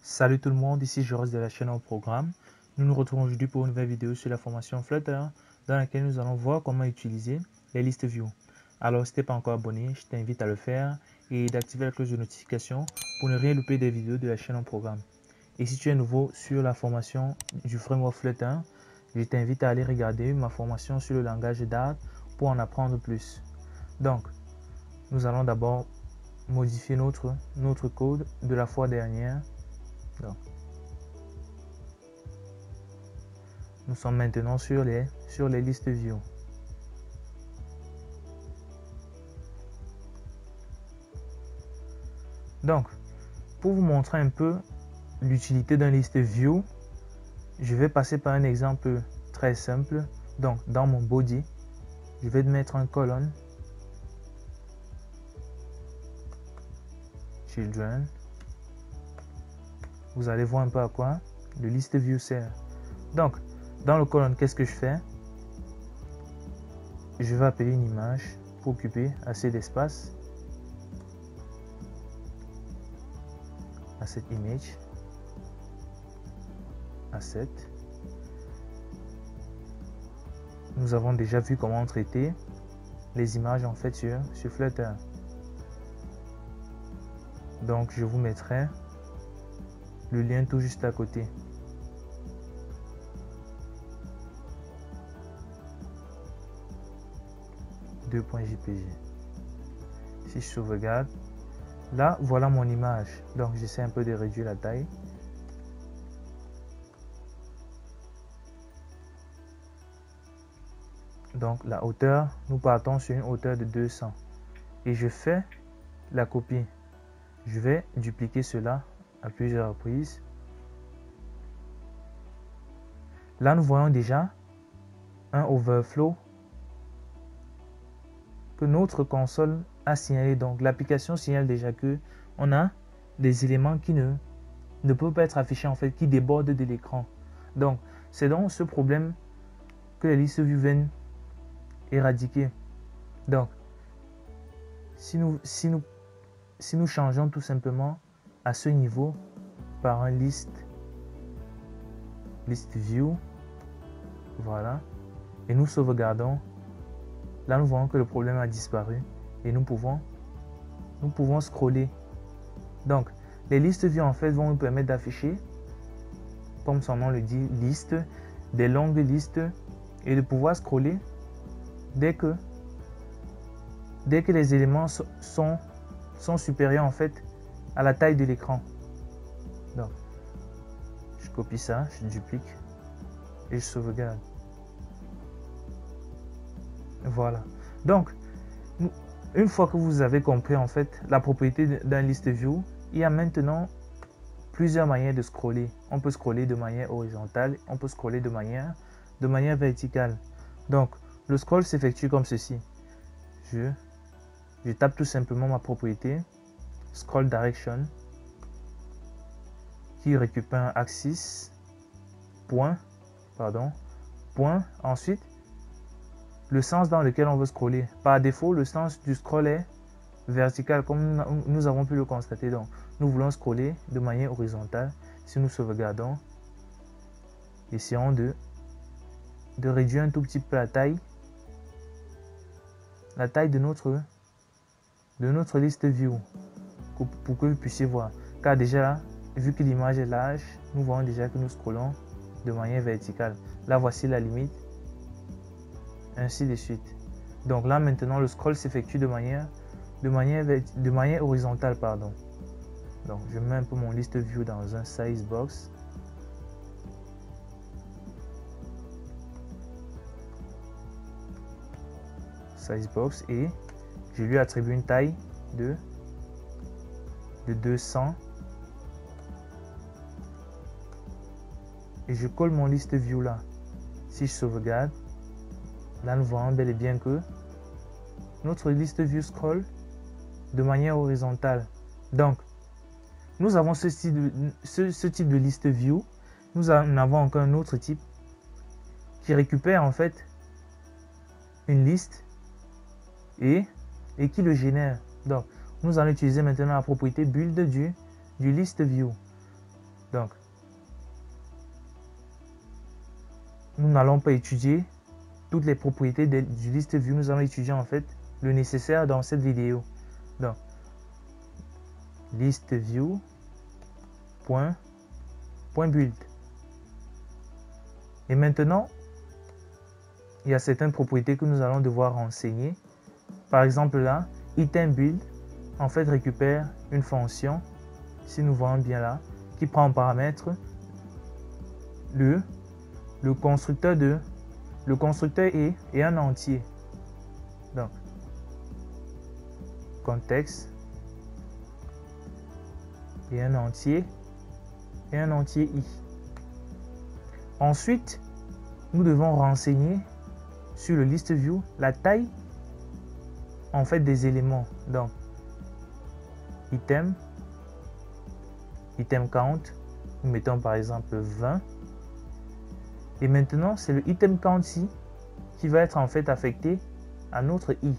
Salut tout le monde, ici Joris de la chaîne au programme. Nous nous retrouvons aujourd'hui pour une nouvelle vidéo sur la formation Flutter dans laquelle nous allons voir comment utiliser les listes view. Alors si tu n'es pas encore abonné, je t'invite à le faire et d'activer la cloche de notification pour ne rien louper des vidéos de la chaîne au programme. Et si tu es nouveau sur la formation du framework Flutter, je t'invite à aller regarder ma formation sur le langage Dart pour en apprendre plus. Donc, nous allons d'abord modifier notre code de la fois dernière. Donc, nous sommes maintenant sur les listes view. Donc, pour vous montrer un peu l'utilité d'un liste view, je vais passer par un exemple très simple. Donc, dans mon body, je vais mettre un colonne children. Vous allez voir un peu à quoi le liste view sert. Donc, dans le colonne, qu'est-ce que je fais? Je vais appeler une image pour occuper assez d'espace à cette image. Asset. Nous avons déjà vu comment traiter les images en fait sur Flutter. Donc, je vous mettrai le lien tout juste à côté. .jpg. Si je sauvegarde, là voilà mon image. Donc j'essaie un peu de réduire la taille. Donc la hauteur, nous partons sur une hauteur de 200 et je fais la copie. Je vais dupliquer cela à plusieurs reprises. Là nous voyons déjà un overflow que notre console a signalé. Donc l'application signale déjà que on a des éléments qui ne peuvent pas être affichés en fait, qui débordent de l'écran. Donc c'est donc ce problème que les listes view viennent éradiquer. Donc si nous changeons tout simplement à ce niveau par un list view, voilà, et nous sauvegardons, là nous voyons que le problème a disparu et nous pouvons scroller. Donc les listes view en fait vont nous permettre d'afficher, comme son nom le dit, liste, des longues listes, et de pouvoir scroller dès que les éléments sont supérieurs en fait à la taille de l'écran. Donc je copie ça, je duplique et je sauvegarde. Voilà. Donc une fois que vous avez compris en fait la propriété d'un list view, il y a maintenant plusieurs manières de scroller. On peut scroller de manière horizontale, on peut scroller de manière verticale. Donc le scroll s'effectue comme ceci. Je tape tout simplement ma propriété scroll direction qui récupère un axis point. Ensuite le sens dans lequel on veut scroller. Par défaut, le sens du scroll est vertical comme nous avons pu le constater. Donc nous voulons scroller de manière horizontale. Si nous sauvegardons, essayons de réduire un tout petit peu la taille de notre liste view pour que vous puissiez voir. Car déjà là, vu que l'image est large, nous voyons déjà que nous scrollons de manière verticale. Là voici la limite, ainsi de suite. Donc là maintenant le scroll s'effectue de manière horizontale, pardon. Donc je mets un peu mon liste view dans un size box. Et je lui attribue une taille de 200 et je colle mon liste view là. Si je sauvegarde, là nous voyons bel et bien que notre liste view scroll de manière horizontale. Donc nous avons ce type de liste view. Nous en avons encore un autre type qui récupère en fait une liste et qui le génère. Donc nous allons utiliser maintenant la propriété build du list view. Donc, nous n'allons pas étudier toutes les propriétés du list view. Nous allons étudier en fait le nécessaire dans cette vidéo. Donc, list view point build. Et maintenant, il y a certaines propriétés que nous allons devoir renseigner. Par exemple là, item build en fait récupère une fonction, si nous voyons bien là, qui prend en paramètre le constructeur et un entier. Donc, contexte et un entier i. Ensuite, nous devons renseigner sur le list view la taille en fait des éléments. Donc, item count, nous mettons par exemple 20. Et maintenant, c'est le item count-ci qui va être en fait affecté à notre i.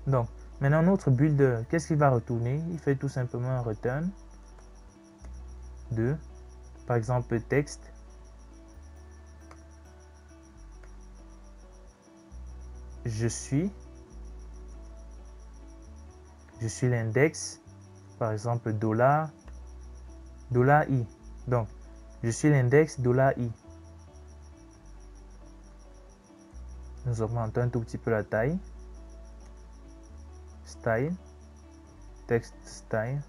Donc, maintenant, notre builder, qu'est-ce qu'il va retourner? Il fait tout simplement un return de, par exemple, texte. Je suis l'index, par exemple, $i. Donc, je suis l'index $i. Nous augmentons un tout petit peu la taille. Style, text style,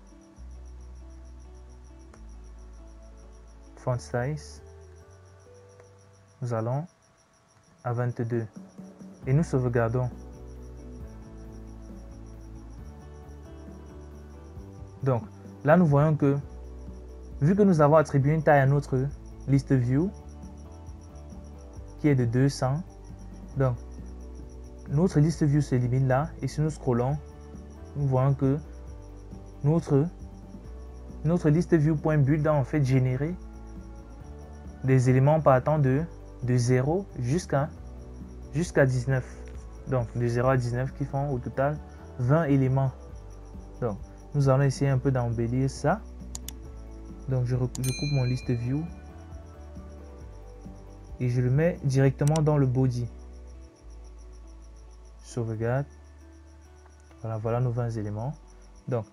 font size. Nous allons à 22 et nous sauvegardons. Donc là, nous voyons que vu que nous avons attribué une taille à notre list view qui est de 200, donc notre list view s'élimine là, et si nous scrollons, nous voyons que notre list view.build a en fait généré des éléments partant de 0 jusqu'à 19. Donc de 0 à 19 qui font au total 20 éléments. Donc nous allons essayer un peu d'embellir ça. Donc je coupe mon list view et je le mets directement dans le body. Sauvegarde. Voilà nos 20 éléments. Donc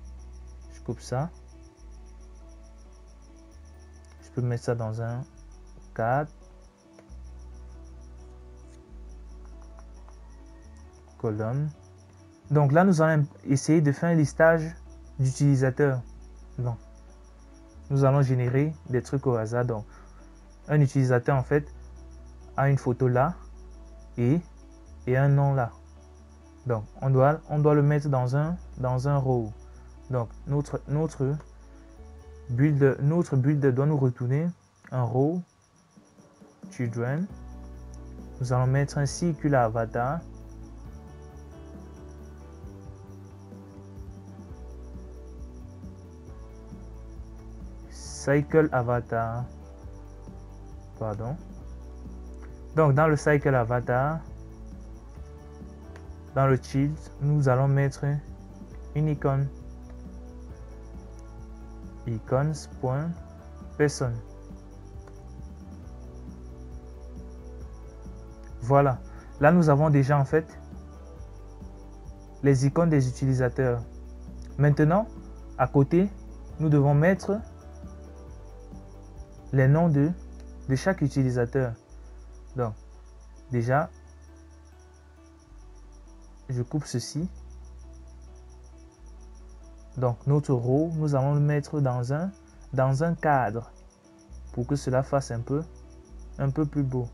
je coupe ça. Je peux mettre ça dans un cadre. Colonne. Donc là, nous allons essayer de faire un listage d'utilisateurs. Donc, nous allons générer des trucs au hasard. Donc, un utilisateur en fait a une photo là et un nom là. Donc, on doit le mettre dans un row. Donc, notre build doit nous retourner un row children. Nous allons mettre un cycle avatar. Cycle avatar. Pardon. Donc, dans le cycle avatar, dans le child, nous allons mettre une icône. Icons.person. Voilà. Là, nous avons déjà en fait les icônes des utilisateurs. Maintenant, à côté, nous devons mettre les noms de chaque utilisateur. Donc, déjà, je coupe ceci. Donc, notre row, nous allons le mettre dans un cadre pour que cela fasse un peu plus beau.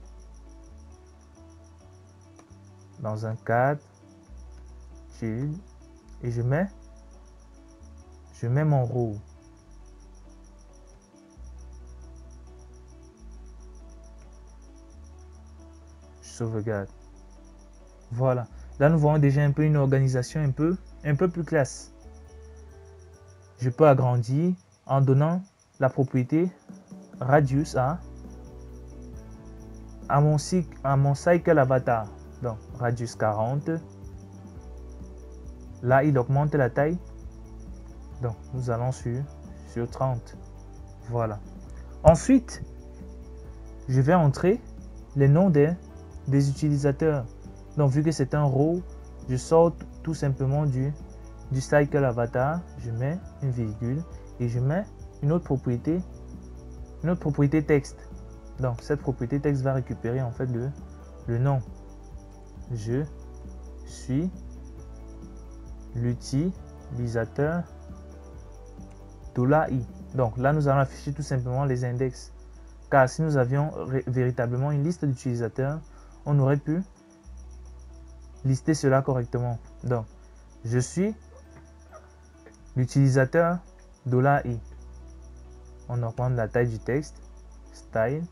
Dans un cadre, et je mets mon row. Sauvegarde. Voilà. Là, nous voyons déjà un peu une organisation un peu plus classe. Je peux agrandir en donnant la propriété radius à mon cycle avatar. Donc, radius 40. Là, il augmente la taille. Donc, nous allons sur 30. Voilà. Ensuite, je vais entrer les noms des utilisateurs. Donc, vu que c'est un row, je sors tout simplement du cycle avatar. Je mets une virgule et je mets une autre propriété texte. Donc, cette propriété texte va récupérer en fait le nom. Je suis l'utilisateur $i. Donc là, nous allons afficher tout simplement les index. Car si nous avions véritablement une liste d'utilisateurs, on aurait pu lister cela correctement. Donc, je suis l'utilisateur $i. On augmente la taille du texte, style,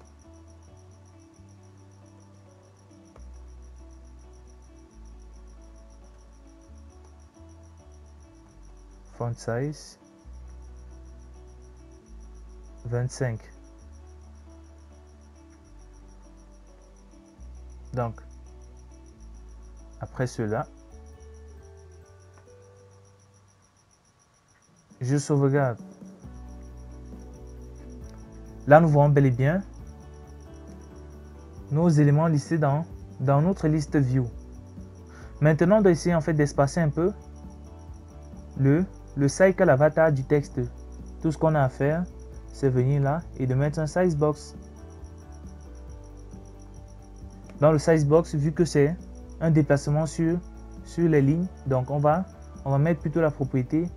font size 25. Donc, après cela, je sauvegarde. Là, nous voyons bel et bien nos éléments listés dans notre liste view. Maintenant, on doit essayer en fait d'espacer un peu le cycle avatar du texte. Tout ce qu'on a à faire, c'est venir là et de mettre un size box. Dans le size box, vu que c'est un déplacement sur les lignes, donc on va mettre plutôt la propriété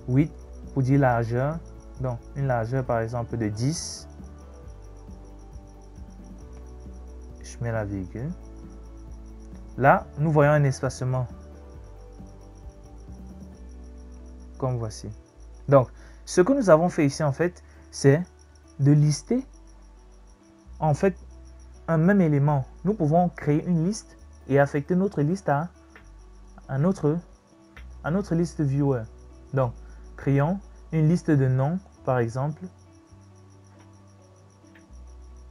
8 pour dire largeur. Donc une largeur par exemple de 10. Je mets la virgule. Là, nous voyons un espacement. Comme voici. Donc, ce que nous avons fait ici en fait, c'est de lister en fait un même élément. Nous pouvons créer une liste et affecter notre liste à notre liste viewer. Donc, créons une liste de noms, par exemple.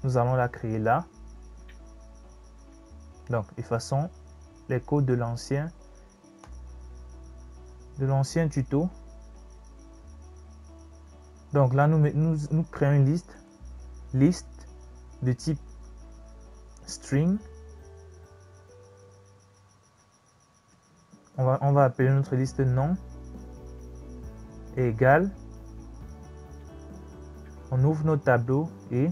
Nous allons la créer là. Donc, effaçons les codes de l'ancien tuto. Donc là, nous créons une liste de type string. On va appeler notre liste nom égale. On ouvre notre tableau et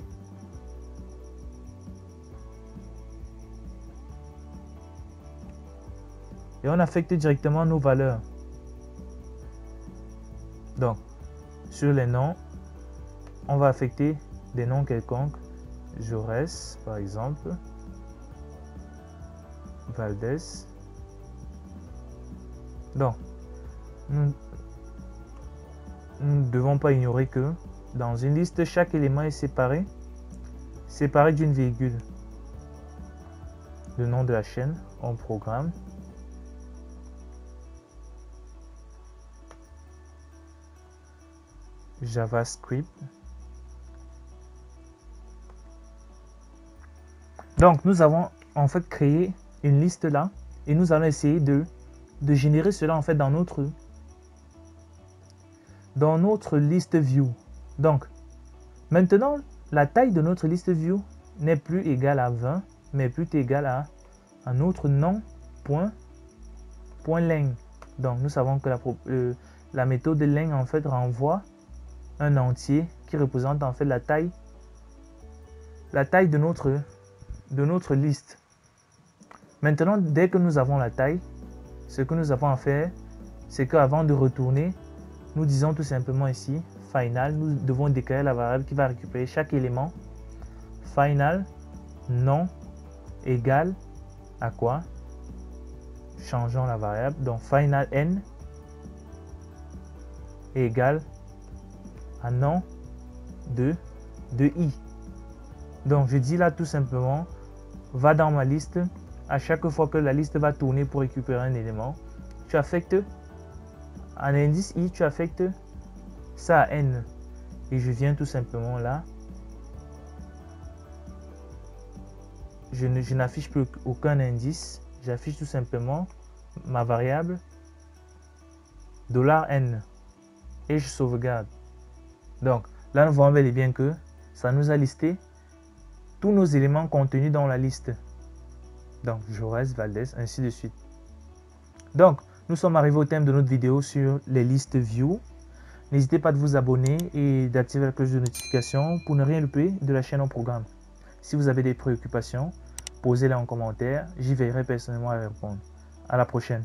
on affecte directement nos valeurs. Donc, sur les noms, on va affecter des noms quelconques. Jaurès, par exemple. Valdez. Donc, nous ne devons pas ignorer que dans une liste, chaque élément est séparé d'une virgule. Le nom de la chaîne, on programme. JavaScript. Donc, nous avons en fait créé une liste là et nous allons essayer de générer cela en fait dans notre liste view. Donc, maintenant, la taille de notre liste view n'est plus égale à 20, mais plutôt égale à un autre nom point len. Donc, nous savons que la méthode len en fait renvoie un entier qui représente en fait la taille de notre liste. Maintenant, dès que nous avons la taille, ce que nous avons à faire, c'est qu'avant de retourner, nous disons tout simplement ici final. Nous devons déclarer la variable qui va récupérer chaque élément. Final nom égale à quoi? Changeons la variable. Donc final n égale à nom de i. Donc je dis là tout simplement, va dans ma liste. À chaque fois que la liste va tourner pour récupérer un élément, tu affectes un indice i, tu affectes ça à n. Et je viens tout simplement là. Je n'affiche plus aucun indice. J'affiche tout simplement ma variable $n. Et je sauvegarde. Donc Là, nous voyons bel et bien que ça nous a listé tous nos éléments contenus dans la liste. Donc, Jaurès, Valdez, ainsi de suite. Donc, nous sommes arrivés au thème de notre vidéo sur les listes view. N'hésitez pas à vous abonner et d'activer la cloche de notification pour ne rien louper de la chaîne en programme. Si vous avez des préoccupations, posez-les en commentaire. J'y veillerai personnellement à répondre. À la prochaine.